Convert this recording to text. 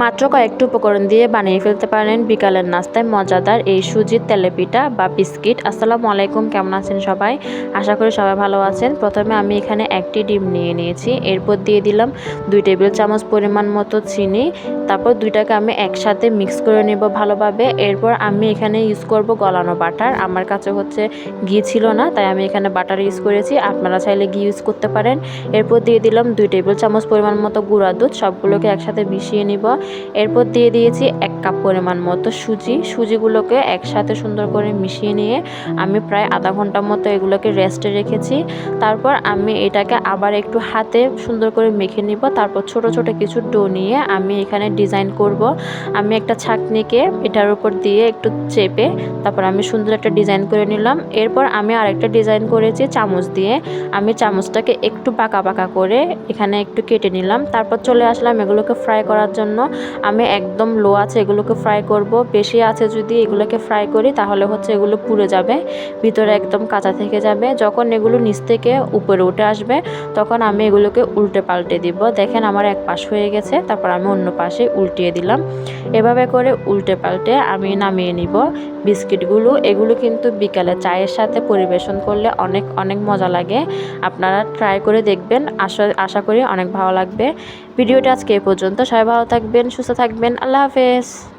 মাত্র কয়েকটি উপকরণ দিয়ে বানিয়ে ফেলতে পারেন বিকালের নাস্তায় মজাদার এই সুজির তেলেপিঠা বা বিস্কিট। আসসালামু আলাইকুম, কেমন আছেন সবাই? আশা করি সবাই ভালো আছেন। প্রথমে আমি এখানে একটি ডিম নিয়ে নিয়েছি, এরপর দিয়ে দিলাম 2 টেবিল চামচ পরিমাণ মতো চিনি। তারপর দুইটাকে আমি একসাথে মিক্স করে নেব ভালোভাবে। এরপর আমি এখানে ইউজ করব গলানো বাটার। আমার কাছে হচ্ছে ঘি ছিল না, তাই আমি এখানে বাটার ইউজ করেছি, আপনারা চাইলে ঘি ইউজ করতে পারেন। এরপর দিয়ে দিলাম 2 টেবিল চামচ পরিমাণ মতো গুঁড়া দুধ, সবগুলোকে একসাথে মিশিয়ে নিব। এরপর দিয়ে দিয়েছি 1 কাপ পরিমাণ মতো সুজিগুলোকে একসাথে সুন্দর করে মিশিয়ে নিয়ে আমি প্রায় আধা ঘন্টার মতো এগুলোকে রেস্টে রেখেছি। তারপর আমি এটাকে আবার একটু হাতে সুন্দর করে মেখে নিব। তারপর ছোট ছোট কিছু ডো নিয়ে আমি এখানে ডিজাইন করব। আমি একটা ছাঁকনিকে এটার উপর দিয়ে একটু চেপে তারপর আমি সুন্দর একটা ডিজাইন করে নিলাম। এরপর আমি আরেকটা ডিজাইন করেছি চামচ দিয়ে। আমি চামচটাকে একটু বাঁকা বাঁকা করে এখানে একটু কেটে নিলাম। তারপর চলে আসলাম এগুলোকে ফ্রাই করার জন্য। আমি একদম লো আছে এগুলোকে ফ্রাই করব। বেশি আছে যদি এগুলোকে ফ্রাই করি তাহলে হচ্ছে এগুলো পুড়ে যাবে, ভিতরে একদম কাঁচা থেকে যাবে। যখন এগুলো নিচ থেকে উপরে উঠে আসবে তখন আমি এগুলোকে উল্টে পাল্টে দিব। দেখেন আমার এক পাশ হয়ে গেছে, তারপর আমি অন্য পাশে উল্টিয়ে দিলাম। এভাবে করে উল্টে পাল্টে আমি নামিয়ে নিব বিস্কিটগুলো। এগুলো কিন্তু বিকালে চায়ের সাথে পরিবেশন করলে অনেক অনেক মজা লাগে। আপনারা ট্রাই করে দেখবেন, আশা করি অনেক ভালো লাগবে। ভিডিওটা আজকে এই পর্যন্ত। সবাই ভালো থাকবেন, সুস্থ থাকবেন। আল্লাহ হাফেজ।